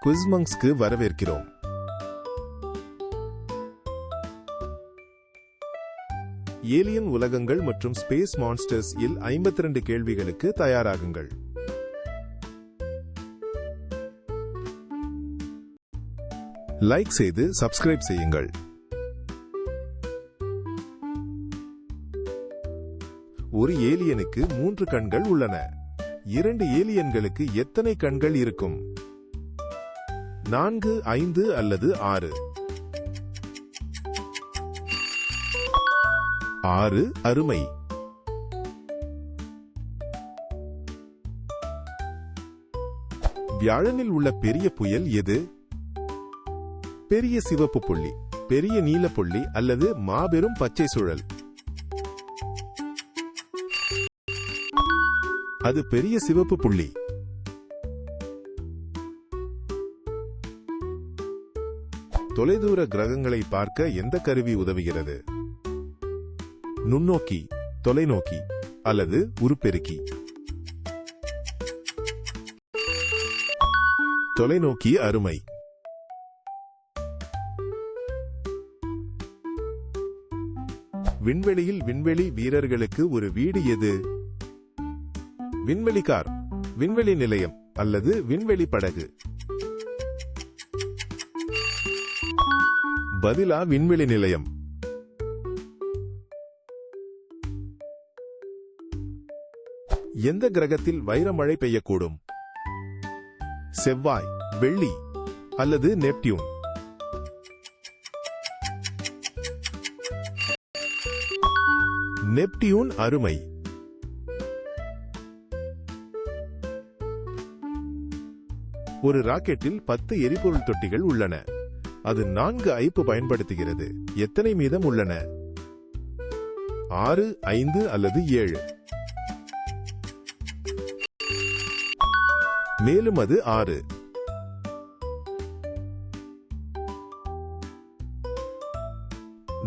குவிஸ்மங்ஸ்க்கு வரவேற்கிறோம். ஏலியன் உலகங்கள் மற்றும் ஸ்பேஸ் மான்ஸ்டர்ஸ் இல் 52 கேள்விகளுக்கு தயாராகுங்கள். லைக் செய்து சப்ஸ்கிரைப் செய்யுங்கள். ஒரு ஏலியனுக்கு 3 கண்கள் உள்ளன. 2 ஏலியன்களுக்கு எத்தனை கண்கள் இருக்கும்? 4, 5 அல்லது 6? 6 அருமை. வியாழனில் உள்ள பெரிய புயல் எது? பெரிய சிவப்பு புள்ளி, பெரிய நீல புள்ளி அல்லது மாபெரும் பச்சை சுழல்? அது பெரிய சிவப்பு புள்ளி. தொலைதூர கிரகங்களை பார்க்க எந்த கருவி உதவுகிறது? நுண்ணோக்கி, தொலைநோக்கி அல்லது உருப்பெருக்கி? தொலைநோக்கி அருமை. விண்வெளியில் விண்வெளி வீரர்களுக்கு ஒரு வீடு எது? விண்வெளி கார், விண்வெளி நிலையம் அல்லது விண்வெளி படகு? பதிலா விண்வெளி நிலையம். எந்த கிரகத்தில் வைரமழை பெய்யக்கூடும்? செவ்வாய், வெள்ளி அல்லது நெப்டியூன்? நெப்டியூன் அருமை. ஒரு ராக்கெட்டில் 10 எரிபொருள் தொட்டிகள் உள்ளன. அது 4 ஐப்பு பயன்படுத்துகிறது. எத்தனை மீதம் உள்ளன? 6, 5 அல்லது 7? மேலும் அது 6.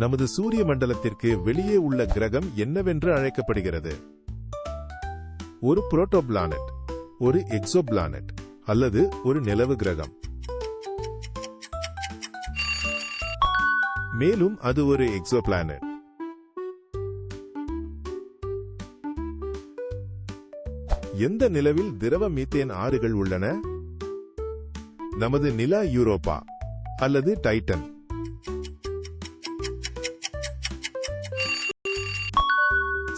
நமது சூரிய மண்டலத்திற்கு வெளியே உள்ள கிரகம் என்னவென்று அழைக்கப்படுகிறது? ஒரு புரோட்டோபிளானட், ஒரு எக்ஸோபிளானட் அல்லது ஒரு நிலவு கிரகம்? மேலும் அது ஒரு எக்ஸோபிளானட். எந்த நிலவில் திரவ மீத்தேன் ஆறுகள் உள்ளன? நமது நிலா யூரோப்பா அல்லது டைட்டன்?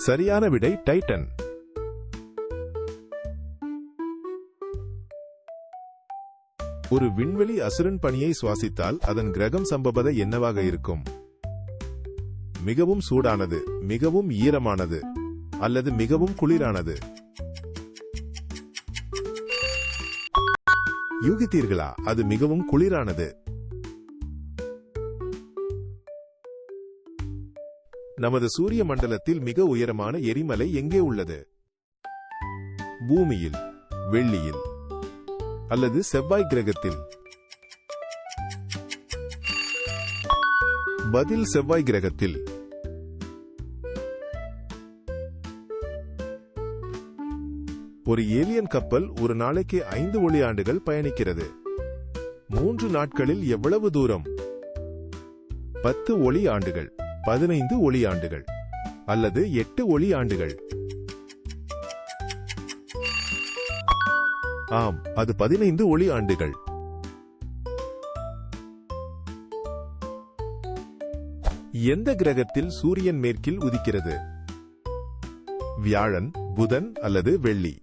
சரியான விடை டைட்டன். ஒரு விண்வெளி அசுரன் பனியை சுவாசித்தால் அதன் கிரகம் சம்பவத என்னவாக இருக்கும்? மிகவும் சூடானது, மிகவும் ஈரமானது அல்லது மிகவும் குளிரானது? யூகித்தீர்களா? அது மிகவும் குளிரானது. நமது சூரிய மண்டலத்தில் மிக உயரமான எரிமலை எங்கே உள்ளது? பூமியில், வெள்ளியில் அல்லது செவ்வாய் கிரகத்தில்? பதில் செவ்வாய் கிரகத்தில். ஒரு ஏலியன் கப்பல் ஒரு நாளைக்கு 5 ஒளி ஆண்டுகள் பயணிக்கிறது. 3 நாட்களில் எவ்வளவு தூரம்? 10 ஒளி ஆண்டுகள், 15 ஒளி ஆண்டுகள் அல்லது 8 ஒளி ஆண்டுகள்? ஆம், அது 15 ஒளி ஆண்டுகள். எந்த கிரகத்தில் சூரியன் மேற்கில் உதிக்கிறது? வியாழன், புதன் அல்லது வெள்ளி?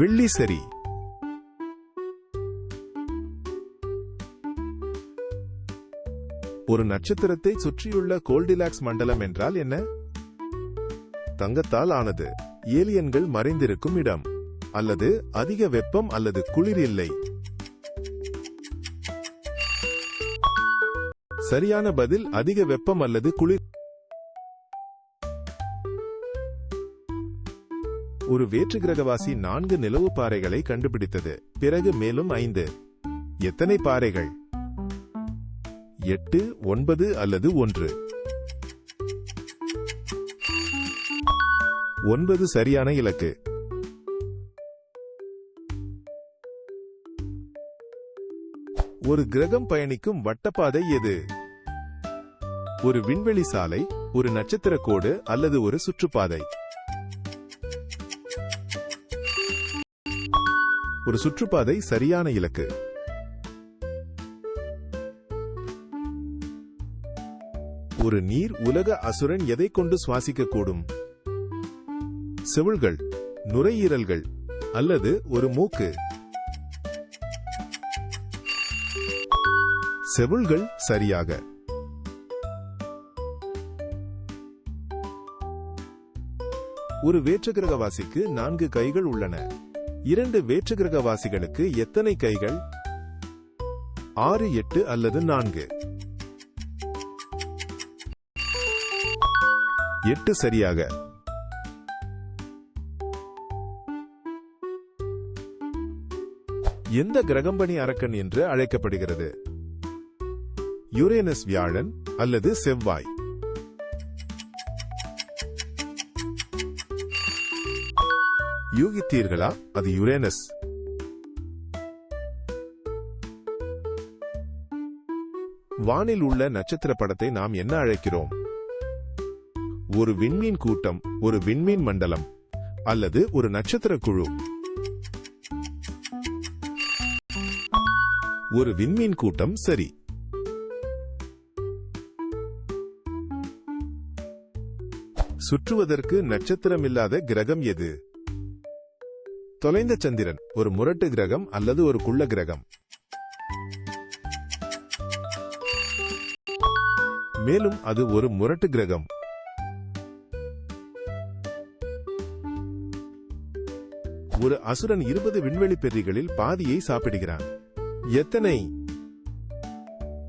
வெள்ளி சரி. ஒரு நட்சத்திரத்தை சுற்றியுள்ள கோல்டிலாக்ஸ் மண்டலம் என்றால் என்ன? தங்கத்தால் ஆனது, ஏலியன்கள் மறைந்திருக்கும் இடம் அல்லது அதிக வெப்பம் அல்லது குளிர் இல்லை? சரியான பதில் அதிக வெப்பம் அல்லது குளிர். ஒரு வேற்று கிரகவாசி 4 நிலவு பாறைகளை கண்டுபிடித்தது. பிறகு மேலும் 5. எத்தனை பாறைகள்? 8, 9 அல்லது 1? 9 சரியான இலக்கு. ஒரு கிரகம் பயணிக்கும் வட்டப்பாதை எது? ஒரு விண்வெளி சாலை, ஒரு நட்சத்திர கோடு அல்லது ஒரு சுற்றுப்பாதை? ஒரு சுற்றுப்பாதை சரியான இலக்கு. ஒரு நீர் உலக அசுரன் எதை கொண்டு சுவாசிக்கக்கூடும்? செவில்கள், நுரையீரல்கள் அல்லது ஒரு மூக்கு? செவில்கள் சரியாக. ஒரு வேற்றுக்கிரகவாசிக்கு 4 கைகள் உள்ளன. 2 வேற்றுக்கிரகவாசிகளுக்கு எத்தனை கைகள்? 6, 8 அல்லது 4? 8 சரியாக. எந்த கிரகம்பணி அரக்கன் என்று அழைக்கப்படுகிறது? யுரேனஸ் வியாழன் அல்லது செவ்வாய்? யூகித்தீர்களா? அது யுரேனஸ். வானில் உள்ள நட்சத்திர படத்தை நாம் என்ன அழைக்கிறோம்? ஒரு விண்மீன் கூட்டம், ஒரு விண்மீன் மண்டலம் அல்லது ஒரு நட்சத்திர குழு? ஒரு விண்மீன் கூட்டம் சரி. சுற்றுவதற்கு நட்சத்திரமில்லாத கிரகம் எது? தொலைந்த சந்திரன் ஒரு முரட்டு கிரகம் அல்லது ஒரு குள்ள கிரகம்? மேலும் அது ஒரு முரட்டு கிரகம். ஒரு அசுரன் 20 விண்வெளி பெர்ரிகளில் பாதியை சாப்பிடுகிறான். எத்தனை?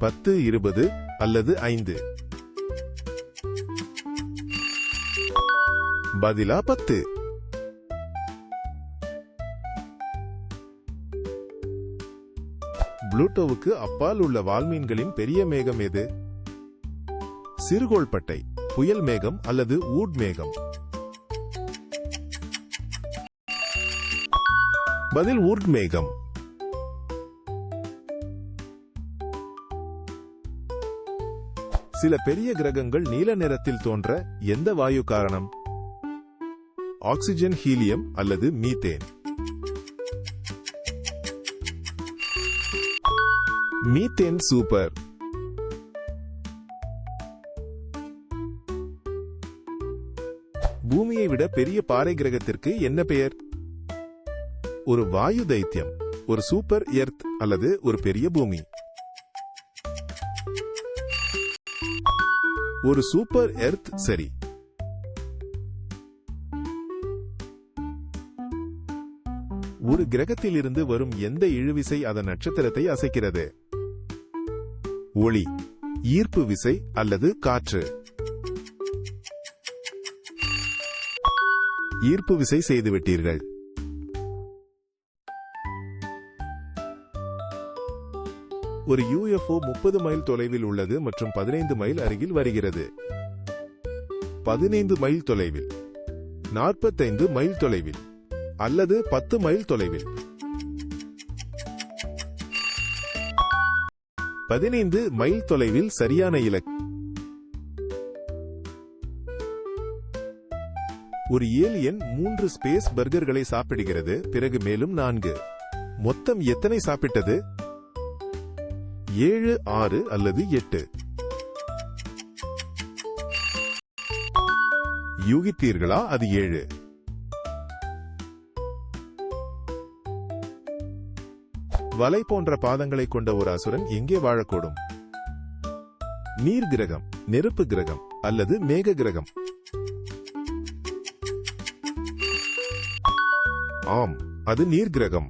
10, 20 அல்லது 5? பதிலா 10. புளூட்டோவுக்கு அப்பால் உள்ள வால்மீன்களின் பெரிய மேகம் எது? சிறுகோள்பட்டை, புயல் மேகம் அல்லது ஊட் மேகம்? பதில் ஊட் மேகம். சில பெரிய கிரகங்கள் நீல நிறத்தில் தோன்ற எந்த வாயு காரணம்? ஆக்சிஜன், ஹீலியம் அல்லது மீத்தேன்? Methane super. பூமியை விட பெரிய பாறை கிரகத்திற்கு என்ன பெயர்? ஒரு வாயு தைத்தியம், ஒரு சூப்பர் எர்த் அல்லது ஒரு பெரிய பூமி? ஒரு சூப்பர் எர்த் சரி. ஒரு கிரகத்திலிருந்து வரும் எந்த இழுவிசை அதன் நட்சத்திரத்தை அசைக்கிறது? ஒளி, ஈர்ப்பு விசை அல்லது காற்று? ஈர்ப்பு விசை செய்துவிட்டீர்கள். ஒரு UFO 30 மைல் தொலைவில் உள்ளது மற்றும் 15 மைல் அருகில் வருகிறது. 15 மைல் தொலைவில், 45 மைல் தொலைவில் அல்லது 10 மைல் தொலைவில்? 15 மைல் தொலைவில் சரியான இலக்கு. ஒரு ஏலியன் 3 ஸ்பேஸ் பர்கர்களை சாப்பிடுகிறது, பிறகு மேலும் 4. மொத்தம் எத்தனை சாப்பிட்டது? 7, 6 அல்லது 8? யூகித்தீர்களா? அது 7. வலை போன்ற பாதங்களை கொண்ட ஒரு அசுரன் எங்கே வாழக்கூடும்? நீர் கிரகம், நெருப்பு கிரகம் அல்லது மேக கிரகம்? ஆம், அது நீர் கிரகம்.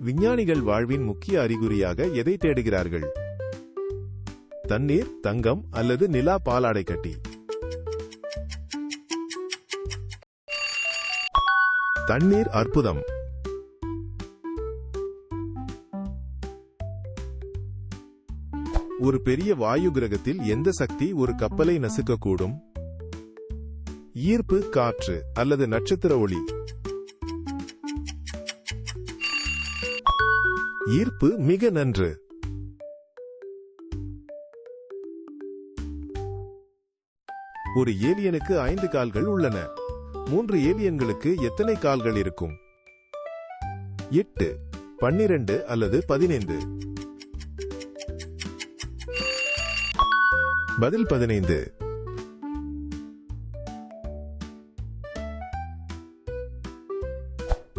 விஞ்ஞானிகள் வாழ்வின் முக்கிய அறிகுறியாக எதை தேடுகிறார்கள்? தண்ணீர், தங்கம் அல்லது நிலா பாலாடை கட்டி? தண்ணீர் அற்புதம். ஒரு பெரிய வாயு கிரகத்தில் எந்த சக்தி ஒரு கப்பலை நசுக்கக்கூடும்? ஈர்ப்பு, காற்று அல்லது நட்சத்திர ஒளி? ஈர்ப்பு. மிக நன்று. ஒரு ஏலியனுக்கு 5 கால்கள் உள்ளன. 3 ஏலியன்களுக்கு எத்தனை கால்கள் இருக்கும்? 8, 12 அல்லது 15? பதில் 15.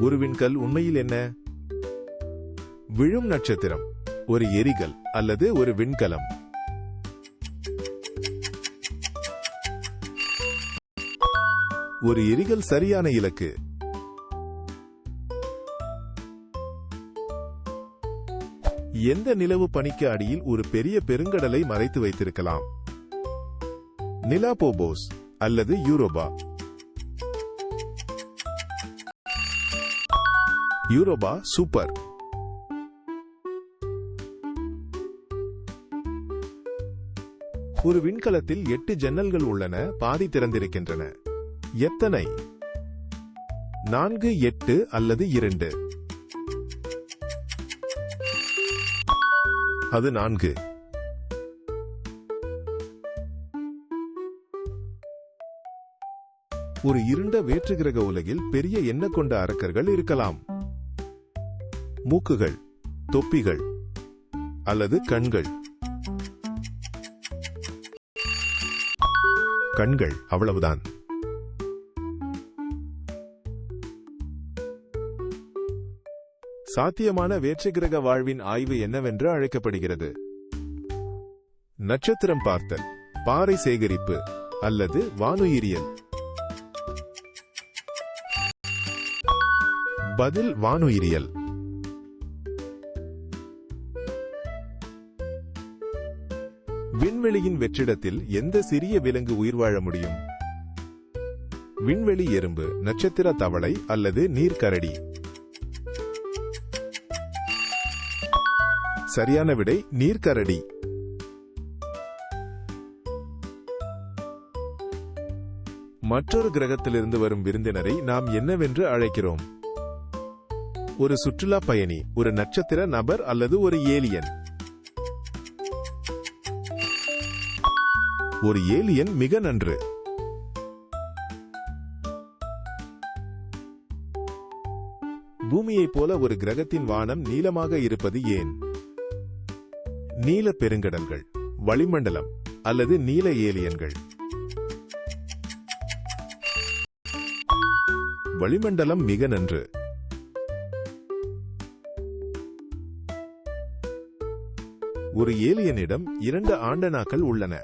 ஒரு விண்கல் உண்மையில் என்ன? விழும் நட்சத்திரம், ஒரு எரிகல் அல்லது ஒரு விண்கலம்? ஒரு எரிகல் சரியான இலக்கு. எந்த நிலவு பனிக்கு அடியில் ஒரு பெரிய பெருங்கடலை மறைத்து வைத்திருக்கலாம்? நிலாபோபோஸ் அல்லது யூரோபா? யூரோபா. சூப்பர். ஒரு விண்கலத்தில் 8 ஜன்னல்கள் உள்ளன, பாதி திறந்திருக்கின்றன. எத்தனை? 4, 8 அல்லது 2? அது 4. ஒரு இருண்ட வேற்றுகிரக உலகில் பெரிய எண்ணெய் கொண்ட அரக்கர்கள் இருக்கலாம். மூக்குகள், தொப்பிகள் அல்லது கண்கள்? கண்கள். அவ்வளவுதான். சாத்தியமான வேற்றுகிரக வாழ்வின் ஆய்வு என்னவென்று அழைக்கப்படுகிறது? நட்சத்திரம் பார்த்தல், பாறை சேகரிப்பு அல்லது வானுயிரியல்? பதில் வானுயிரியல். விண்வெளியின் வெற்றிடத்தில் எந்த சிறிய விலங்கு உயிர் வாழ முடியும்? விண்வெளி எறும்பு, நட்சத்திர தவளை அல்லது நீர்க்கரடி? சரியான விடை நீர்க்கரடி. மற்றொரு கிரகத்திலிருந்து வரும் விருந்தினரை நாம் என்னவென்று அழைக்கிறோம்? ஒரு சுற்றுலா பயணி, ஒரு நட்சத்திர நபர் அல்லது ஒரு ஏலியன்? ஒரு ஏலியன். மிக நன்று. பூமியைப் போல ஒரு கிரகத்தின் வானம் நீளமாக இருப்பது ஏன்? நீல பெருங்கடல்கள், வளிமண்டலம் அல்லது நீல ஏலியன்கள்? வளிமண்டலம். மிக நன்று. ஒரு ஏலியனிடம் 2 ஆண்டனாக்கள் உள்ளன.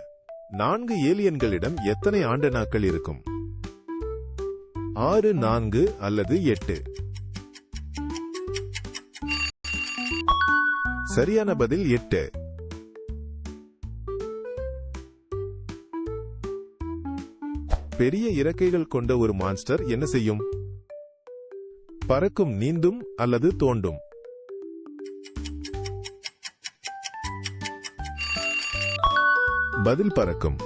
4 ஏலியன்களிடம் எத்தனை ஆண்டனாக்கள் இருக்கும்? 6, 4 அல்லது 8? சரியான பதில் 8. பெரிய இறக்கைகள் கொண்ட ஒரு மான்ஸ்டர் என்ன செய்யும்? பறக்கும், நீந்தும் அல்லது தோண்டும்? பதில் பறக்கும்.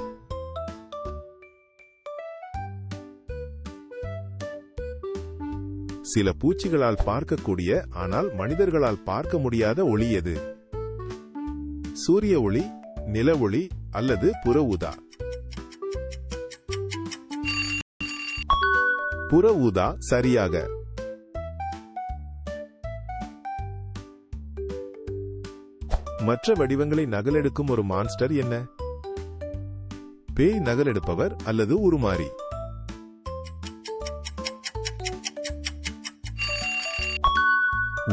சில பூச்சிகளால் பார்க்கக்கூடிய ஆனால் மனிதர்களால் பார்க்க முடியாத ஒளி எது? சூரிய ஒளி, நில ஒளி அல்லது புற ஊதா? புற ஊதா. சரியாக. மற்ற வடிவங்களை நகலெடுக்கும் ஒரு மான்ஸ்டர் என்ன? பேய், நகலெடுப்பவர் அல்லது உருமாறி?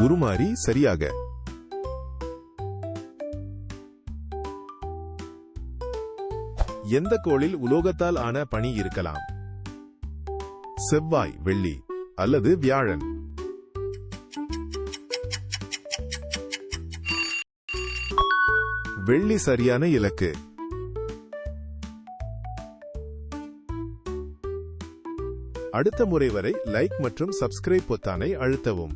உருமாறி. சரியாக. எந்த கோளில் உலோகத்தால் ஆன பனி இருக்கலாம்? செவ்வாய், வெள்ளி அல்லது வியாழன்? வெள்ளி சரியான இலக்கு. அடுத்த முறை வரை லைக் மற்றும் சப்ஸ்கிரைப் பொத்தானை அழுத்தவும்.